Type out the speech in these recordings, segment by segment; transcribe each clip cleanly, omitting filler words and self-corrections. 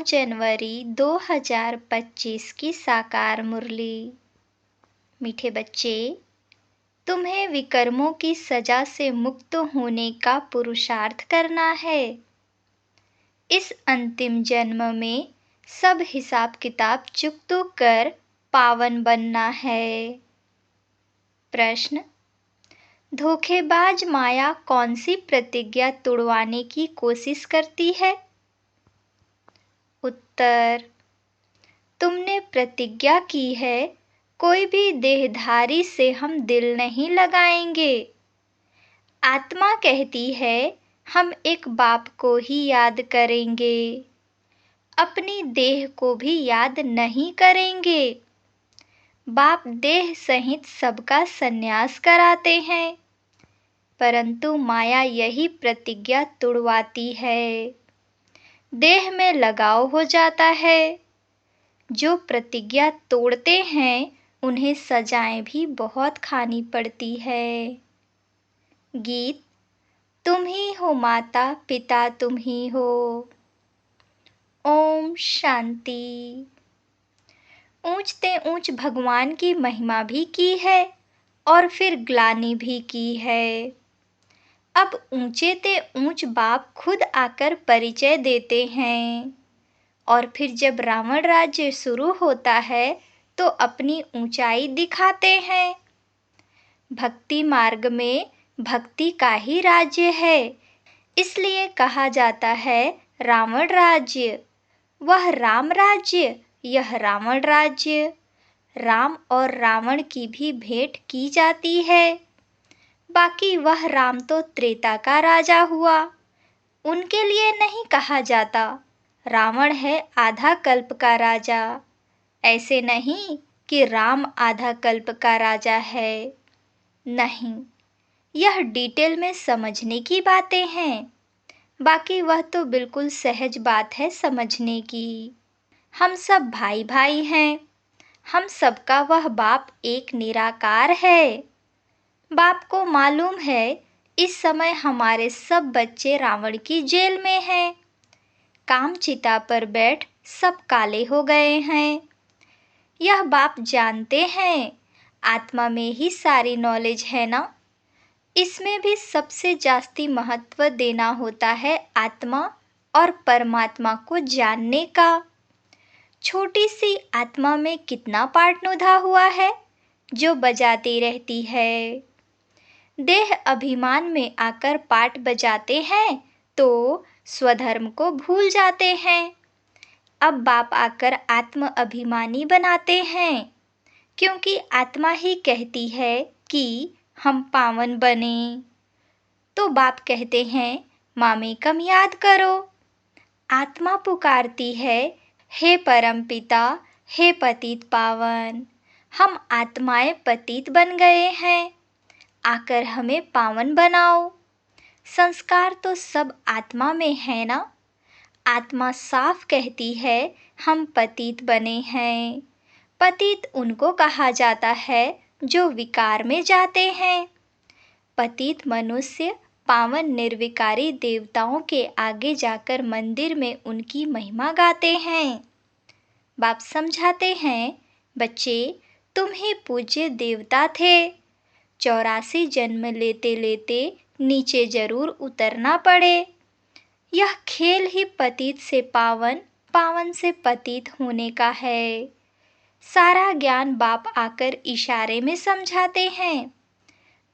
जनवरी 2025 की साकार मुरली। मीठे बच्चे, तुम्हें विकर्मों की सजा से मुक्त होने का पुरुषार्थ करना है। इस अंतिम जन्म में सब हिसाब किताब चुकतो कर पावन बनना है। प्रश्न: धोखेबाज माया कौन सी प्रतिज्ञा तोड़वाने की कोशिश करती है? उत्तर: तुमने प्रतिज्ञा की है, कोई भी देहधारी से हम दिल नहीं लगाएंगे। आत्मा कहती है, हम एक बाप को ही याद करेंगे, अपनी देह को भी याद नहीं करेंगे। बाप देह सहित सबका संन्यास कराते हैं, परंतु माया यही प्रतिज्ञा तोड़वाती है। देह में लगाव हो जाता है। जो प्रतिज्ञा तोड़ते हैं उन्हें सजाएं भी बहुत खानी पड़ती है। गीत: तुम ही हो माता पिता तुम ही हो। ओम शांति। ऊंचते ऊंच भगवान की महिमा भी की है और फिर ग्लानि भी की है। अब ऊंचे ते ऊंच बाप खुद आकर परिचय देते हैं और फिर जब रावण राज्य शुरू होता है तो अपनी ऊंचाई दिखाते हैं। भक्ति मार्ग में भक्ति का ही राज्य है, इसलिए कहा जाता है रावण राज्य। वह राम राज्य, यह रावण राज्य। राम और रावण की भी भेंट की जाती है। बाकी वह राम तो त्रेता का राजा हुआ, उनके लिए नहीं कहा जाता। रावण है आधा कल्प का राजा। ऐसे नहीं कि राम आधा कल्प का राजा है, नहीं, यह डिटेल में समझने की बातें हैं। बाकी वह तो बिल्कुल सहज बात है समझने की। हम सब भाई भाई हैं। हम सबका वह बाप एक निराकार है। बाप को मालूम है इस समय हमारे सब बच्चे रावण की जेल में हैं। कामचिता पर बैठ सब काले हो गए हैं। यह बाप जानते हैं, आत्मा में ही सारी नॉलेज है ना। इसमें भी सबसे जास्ती महत्व देना होता है आत्मा और परमात्मा को जानने का। छोटी सी आत्मा में कितना पार्ट नुधा हुआ है जो बजाती रहती है। देह अभिमान में आकर पाठ बजाते हैं तो स्वधर्म को भूल जाते हैं। अब बाप आकर आत्म अभिमानी बनाते हैं, क्योंकि आत्मा ही कहती है कि हम पावन बने। तो बाप कहते हैं मामेकम याद करो। आत्मा पुकारती है, हे परम पिता, हे पतित पावन। हम आत्माएं पतित बन गए हैं, आकर हमें पावन बनाओ। संस्कार तो सब आत्मा में है ना। आत्मा साफ कहती है हम पतित बने हैं। पतित उनको कहा जाता है जो विकार में जाते हैं। पतित मनुष्य पावन निर्विकारी देवताओं के आगे जाकर मंदिर में उनकी महिमा गाते हैं। बाप समझाते हैं, बच्चे तुम ही पूज्य देवता थे। 84 जन्म लेते लेते नीचे जरूर उतरना पड़े। यह खेल ही पतित से पावन, पावन से पतित होने का है। सारा ज्ञान बाप आकर इशारे में समझाते हैं।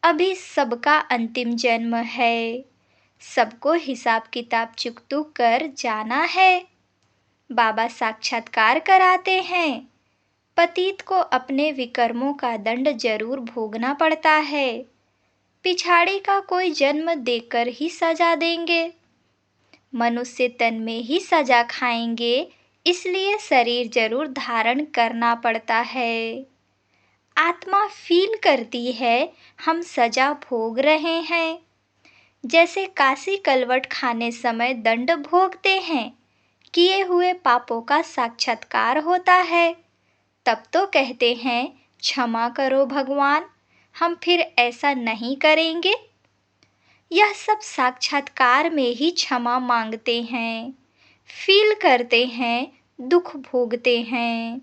अभी सबका अंतिम जन्म है, सबको हिसाब किताब चुकतू कर जाना है। बाबा साक्षात्कार कराते हैं। पतित को अपने विकर्मों का दंड जरूर भोगना पड़ता है। पिछाड़ी का कोई जन्म देकर ही सजा देंगे। मनुष्य तन में ही सजा खाएंगे, इसलिए शरीर जरूर धारण करना पड़ता है। आत्मा फील करती है हम सजा भोग रहे हैं। जैसे काशी कलवट खाने समय दंड भोगते हैं, किए हुए पापों का साक्षात्कार होता है। तब तो कहते हैं क्षमा करो भगवान, हम फिर ऐसा नहीं करेंगे। यह सब साक्षात्कार में ही क्षमा मांगते हैं। फील करते हैं, दुख भोगते हैं।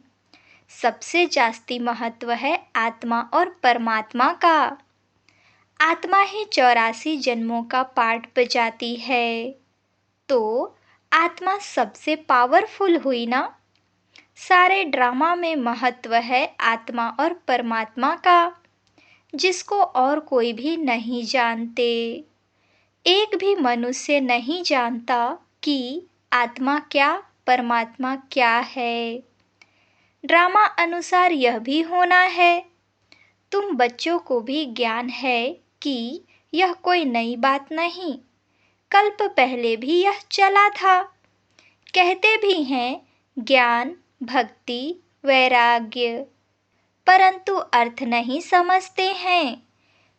सबसे जास्ती महत्व है आत्मा और परमात्मा का। आत्मा ही 84 जन्मों का पाठ बजाती है, तो आत्मा सबसे पावरफुल हुई ना। सारे ड्रामा में महत्व है आत्मा और परमात्मा का, जिसको और कोई भी नहीं जानते। एक भी मनुष्य नहीं जानता कि आत्मा क्या, परमात्मा क्या है। ड्रामा अनुसार यह भी होना है। तुम बच्चों को भी ज्ञान है कि यह कोई नई बात नहीं, कल्प पहले भी यह चला था। कहते भी हैं ज्ञान, भक्ति, वैराग्य, परंतु अर्थ नहीं समझते हैं।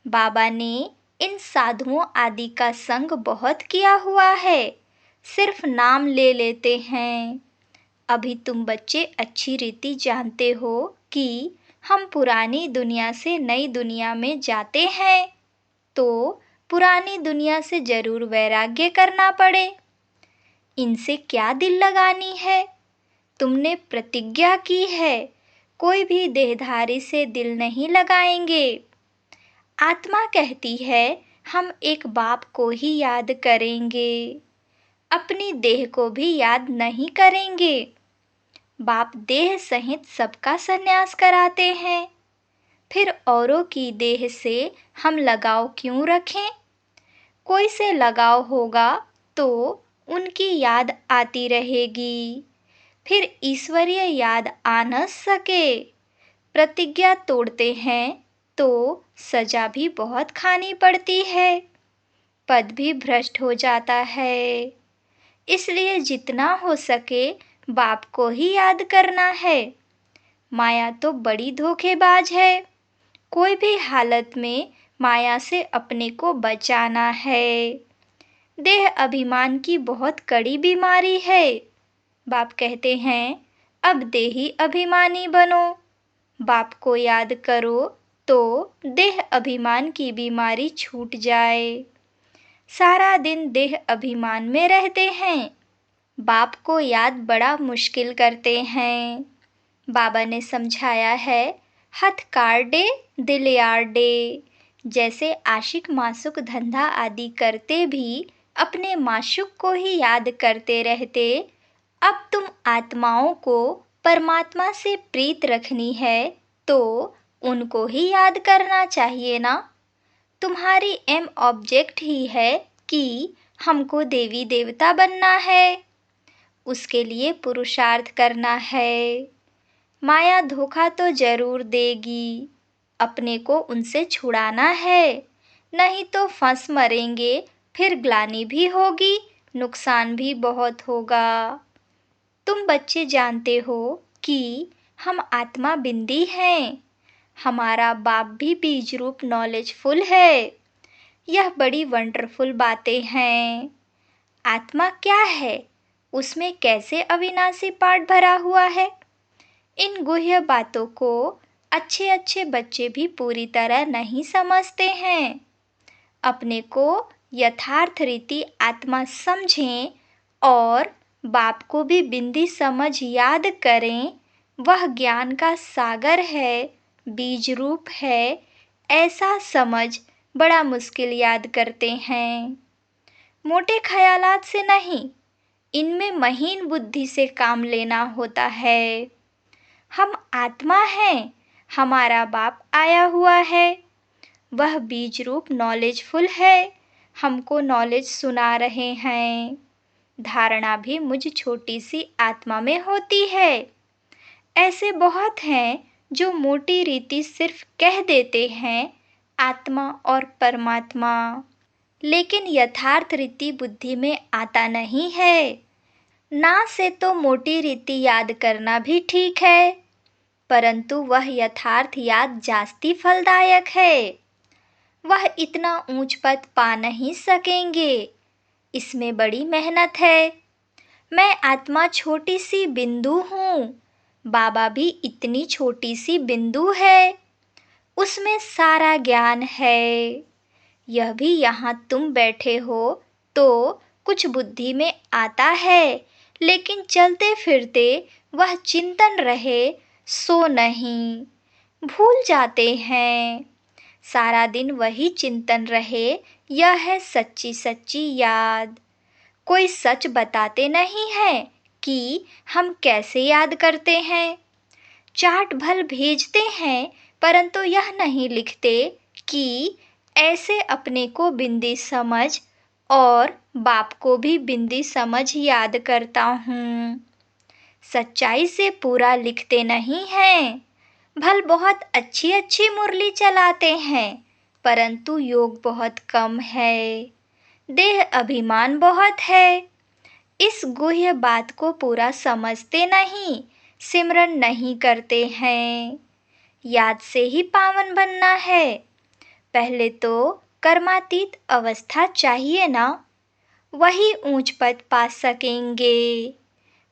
बाबा ने इन साधुओं आदि का संग बहुत किया हुआ है, सिर्फ नाम ले लेते हैं। अभी तुम बच्चे अच्छी रीति जानते हो कि हम पुरानी दुनिया से नई दुनिया में जाते हैं, तो पुरानी दुनिया से जरूर वैराग्य करना पड़े। इनसे क्या दिल लगानी है? तुमने प्रतिज्ञा की है, कोई भी देहधारी से दिल नहीं लगाएंगे। आत्मा कहती है हम एक बाप को ही याद करेंगे, अपनी देह को भी याद नहीं करेंगे। बाप देह सहित सबका संन्यास कराते हैं, फिर औरों की देह से हम लगाव क्यों रखें? कोई से लगाव होगा तो उनकी याद आती रहेगी, फिर ईश्वरीय याद आ न सके। प्रतिज्ञा तोड़ते हैं तो सजा भी बहुत खानी पड़ती है, पद भी भ्रष्ट हो जाता है। इसलिए जितना हो सके बाप को ही याद करना है। माया तो बड़ी धोखेबाज है, कोई भी हालत में माया से अपने को बचाना है। देह अभिमान की बहुत कड़ी बीमारी है। बाप कहते हैं अब देही अभिमानी बनो। बाप को याद करो तो देह अभिमान की बीमारी छूट जाए। सारा दिन देह अभिमान में रहते हैं, बाप को याद बड़ा मुश्किल करते हैं। बाबा ने समझाया है हथ कार डे दिल यार डे। जैसे आशिक मासुक धंधा आदि करते भी अपने माशुक को ही याद करते रहते, अब तुम आत्माओं को परमात्मा से प्रीत रखनी है तो उनको ही याद करना चाहिए ना। तुम्हारी एम ऑब्जेक्ट ही है कि हमको देवी देवता बनना है, उसके लिए पुरुषार्थ करना है। माया धोखा तो जरूर देगी, अपने को उनसे छुड़ाना है, नहीं तो फंस मरेंगे, फिर ग्लानि भी होगी, नुकसान भी बहुत होगा। तुम बच्चे जानते हो कि हम आत्मा बिंदी हैं, हमारा बाप भी बीज रूप नॉलेजफुल है। यह बड़ी वंडरफुल बातें हैं। आत्मा क्या है, उसमें कैसे अविनाशी पाठ भरा हुआ है, इन गुह्य बातों को अच्छे अच्छे बच्चे भी पूरी तरह नहीं समझते हैं। अपने को यथार्थ रीति आत्मा समझें और बाप को भी बिंदी समझ याद करें। वह ज्ञान का सागर है, बीज रूप है, ऐसा समझ बड़ा मुश्किल याद करते हैं। मोटे ख्यालात से नहीं, इनमें महीन बुद्धि से काम लेना होता है। हम आत्मा हैं, हमारा बाप आया हुआ है, वह बीज रूप नॉलेजफुल है, हमको नॉलेज सुना रहे हैं। धारणा भी मुझ छोटी सी आत्मा में होती है। ऐसे बहुत हैं जो मोटी रीति सिर्फ कह देते हैं आत्मा और परमात्मा, लेकिन यथार्थ रीति बुद्धि में आता नहीं है। ना से तो मोटी रीति याद करना भी ठीक है, परंतु वह यथार्थ याद जास्ती फलदायक है। वह इतना ऊंच पद पा नहीं सकेंगे, इसमें बड़ी मेहनत है। मैं आत्मा छोटी सी बिंदु हूँ, बाबा भी इतनी छोटी सी बिंदु है, उसमें सारा ज्ञान है। यह भी यहाँ तुम बैठे हो तो कुछ बुद्धि में आता है, लेकिन चलते फिरते वह चिंतन रहे सो नहीं, भूल जाते हैं। सारा दिन वही चिंतन रहे, यह है सच्ची सच्ची याद। कोई सच बताते नहीं है कि हम कैसे याद करते हैं। चाट भल भेजते हैं, परंतु यह नहीं लिखते कि ऐसे अपने को बिंदी समझ और बाप को भी बिंदी समझ याद करता हूँ। सच्चाई से पूरा लिखते नहीं हैं। भल बहुत अच्छी अच्छी मुरली चलाते हैं, परंतु योग बहुत कम है। देह अभिमान बहुत है। इस गुह्य बात को पूरा समझते नहीं, सिमरन नहीं करते हैं। याद से ही पावन बनना है। पहले तो कर्मातीत अवस्था चाहिए ना, वही ऊंच पद पा सकेंगे।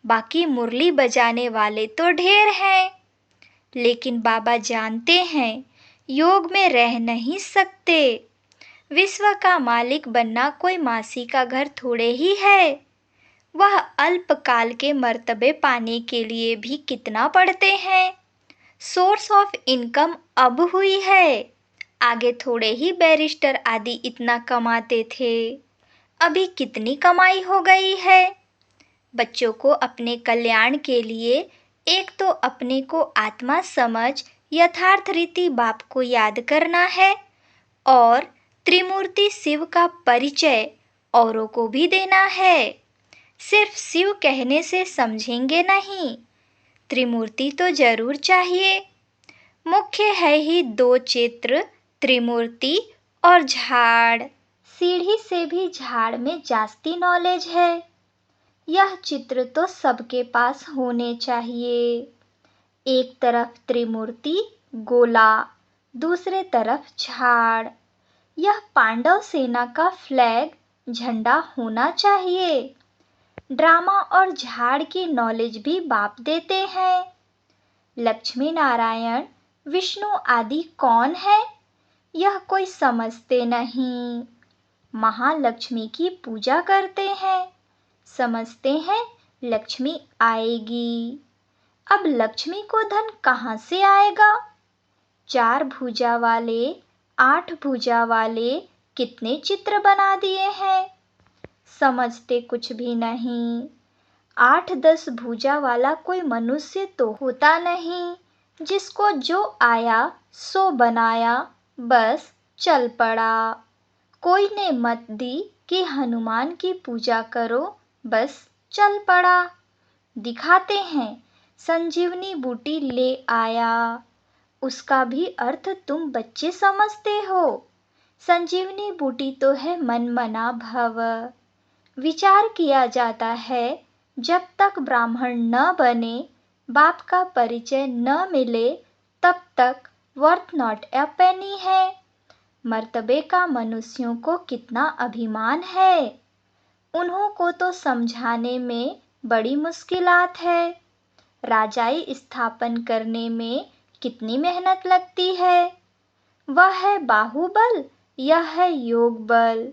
बाकी मुरली बजाने वाले तो ढेर हैं, लेकिन बाबा जानते हैं योग में रह नहीं सकते। विश्व का मालिक बनना कोई मासी का घर थोड़े ही है। वह अल्पकाल के मर्तबे पाने के लिए भी कितना पढ़ते हैं। सोर्स ऑफ इनकम अब हुई है। आगे थोड़े ही बैरिस्टर आदि इतना कमाते थे, अभी कितनी कमाई हो गई है। बच्चों को अपने कल्याण के लिए एक तो अपने को आत्मा समझ यथार्थ रीति बाप को याद करना है, और त्रिमूर्ति शिव का परिचय औरों को भी देना है। सिर्फ शिव कहने से समझेंगे नहीं, त्रिमूर्ति तो जरूर चाहिए। मुख्य है ही दो चित्र, त्रिमूर्ति और झाड़। सीढ़ी से भी झाड़ में जास्ती नॉलेज है। यह चित्र तो सबके पास होने चाहिए। एक तरफ त्रिमूर्ति गोला, दूसरे तरफ झाड़। यह पांडव सेना का फ्लैग झंडा होना चाहिए। ड्रामा और झाड़ की नॉलेज भी बाप देते हैं। लक्ष्मी नारायण विष्णु आदि कौन है, यह कोई समझते नहीं। महालक्ष्मी की पूजा करते हैं, समझते हैं लक्ष्मी आएगी। अब लक्ष्मी को धन कहाँ से आएगा। 4 भुजा वाले 8 भुजा वाले कितने चित्र बना दिए हैं, समझते कुछ भी नहीं। 8-10 भुजा वाला कोई मनुष्य तो होता नहीं, जिसको जो आया सो बनाया, बस चल पड़ा। कोई ने मत दी कि हनुमान की पूजा करो, बस चल पड़ा। दिखाते हैं संजीवनी बूटी ले आया, उसका भी अर्थ तुम बच्चे समझते हो। संजीवनी बूटी तो है मन मना भव। विचार किया जाता है जब तक ब्राह्मण न बने, बाप का परिचय न मिले, तब तक वर्थ नॉट ए पेनी है। मर्तबे का मनुष्यों को कितना अभिमान है, उन्हों को तो समझाने में बड़ी मुश्किलात है। राजाई स्थापन करने में कितनी मेहनत लगती है। वह है बाहुबल, यह है योग बल।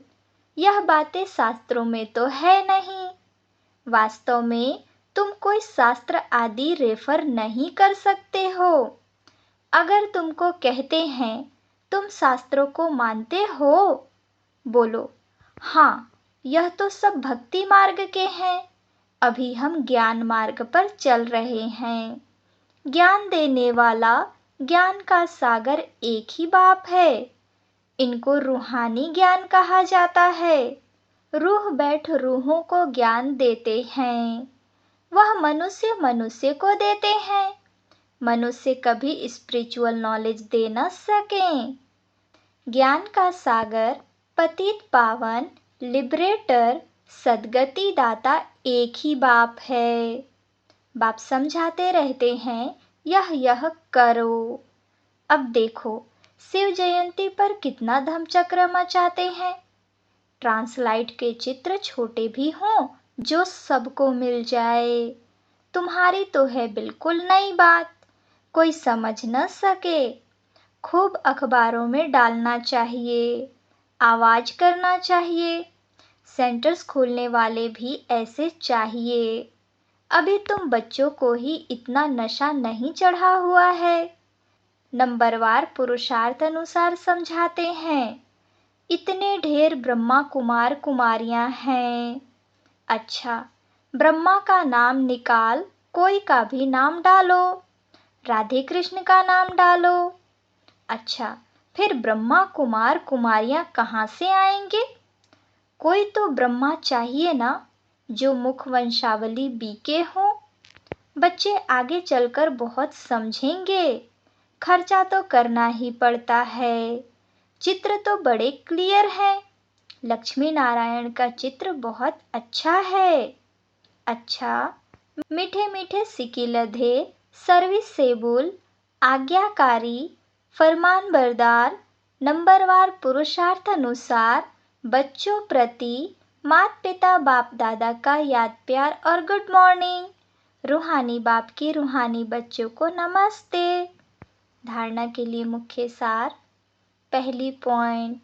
यह बातें शास्त्रों में तो है नहीं। वास्तव में तुम कोई शास्त्र आदि रेफर नहीं कर सकते हो। अगर तुमको कहते हैं तुम शास्त्रों को मानते हो, बोलो हाँ, यह तो सब भक्ति मार्ग के हैं, अभी हम ज्ञान मार्ग पर चल रहे हैं। ज्ञान देने वाला, ज्ञान का सागर एक ही बाप है। इनको रूहानी ज्ञान कहा जाता है। रूह बैठ रूहों को ज्ञान देते हैं। वह मनुष्य मनुष्य को देते हैं। मनुष्य कभी स्पिरिचुअल नॉलेज दे न सकें। ज्ञान का सागर, पतित पावन, लिबरेटर, सद्गति दाता एक ही बाप है। बाप समझाते रहते हैं यह करो। अब देखो शिव जयंती पर कितना धमचक्र मचाते हैं। ट्रांसलाइट के चित्र छोटे भी हों, जो सबको मिल जाए। तुम्हारी तो है बिल्कुल नई बात, कोई समझ न सके। खूब अखबारों में डालना चाहिए, आवाज करना चाहिए। सेंटर्स खोलने वाले भी ऐसे चाहिए। अभी तुम बच्चों को ही इतना नशा नहीं चढ़ा हुआ है। नंबरवार पुरुषार्थ अनुसार समझाते हैं। इतने ढेर ब्रह्मा कुमार कुमारियां हैं। अच्छा, ब्रह्मा का नाम निकाल, कोई का भी नाम डालो। राधे कृष्ण का नाम डालो। अच्छा, फिर ब्रह्मा कुमार कुमारियां कहाँ से आएंगे? कोई तो ब्रह्मा चाहिए ना, जो मुख वंशावली बीके हो। बच्चे आगे चलकर बहुत समझेंगे। खर्चा तो करना ही पड़ता है। चित्र तो बड़े क्लियर है। लक्ष्मी नारायण का चित्र बहुत अच्छा है। अच्छा, मीठे मीठे सिकिलधे, सर्विसेबल, आज्ञाकारी, फरमानबरदार, नंबरवार पुरुषार्थ अनुसार बच्चों प्रति माता पिता बाप दादा का याद प्यार और गुड मॉर्निंग। रूहानी बाप की रूहानी बच्चों को नमस्ते। धारणा के लिए मुख्य सार। पहली पॉइंट,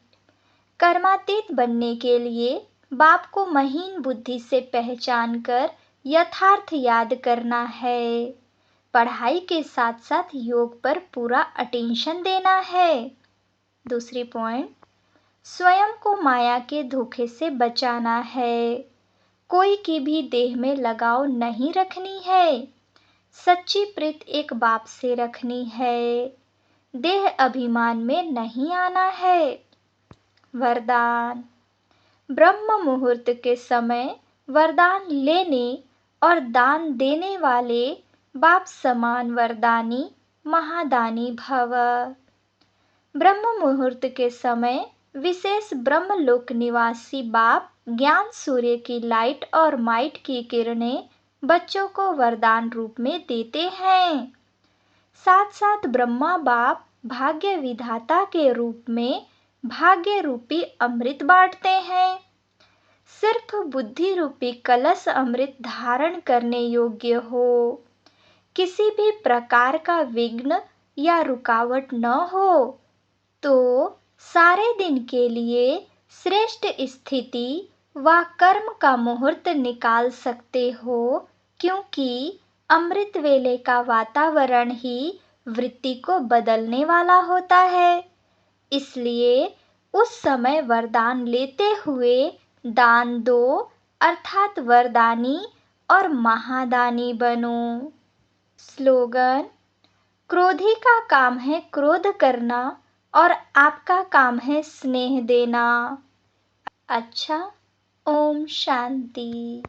कर्मातीत बनने के लिए बाप को महीन बुद्धि से पहचान कर यथार्थ याद करना है। पढ़ाई के साथ साथ योग पर पूरा अटेंशन देना है। दूसरी पॉइंट, स्वयं को माया के धोखे से बचाना है। कोई की भी देह में लगाव नहीं रखनी है। सच्ची प्रीत एक बाप से रखनी है। देह अभिमान में नहीं आना है। वरदान, ब्रह्म मुहूर्त के समय वरदान लेने और दान देने वाले बाप समान वरदानी महादानी भव। ब्रह्म मुहूर्त के समय विशेष ब्रह्मलोक निवासी बाप ज्ञान सूर्य की लाइट और माइट की किरणें बच्चों को वरदान रूप में देते हैं। साथ साथ ब्रह्मा बाप भाग्य विधाता के रूप में भाग्य रूपी अमृत बांटते हैं। सिर्फ बुद्धि रूपी कलश अमृत धारण करने योग्य हो। किसी भी प्रकार का विघ्न या रुकावट न हो तो सारे दिन के लिए श्रेष्ठ स्थिति व कर्म का मुहूर्त निकाल सकते हो, क्योंकि अमृत वेले का वातावरण ही वृत्ति को बदलने वाला होता है। इसलिए उस समय वरदान लेते हुए दान दो, अर्थात वरदानी और महादानी बनो। स्लोगन, क्रोधी का काम है क्रोध करना और आपका काम है स्नेह देना। अच्छा, ओम शांति।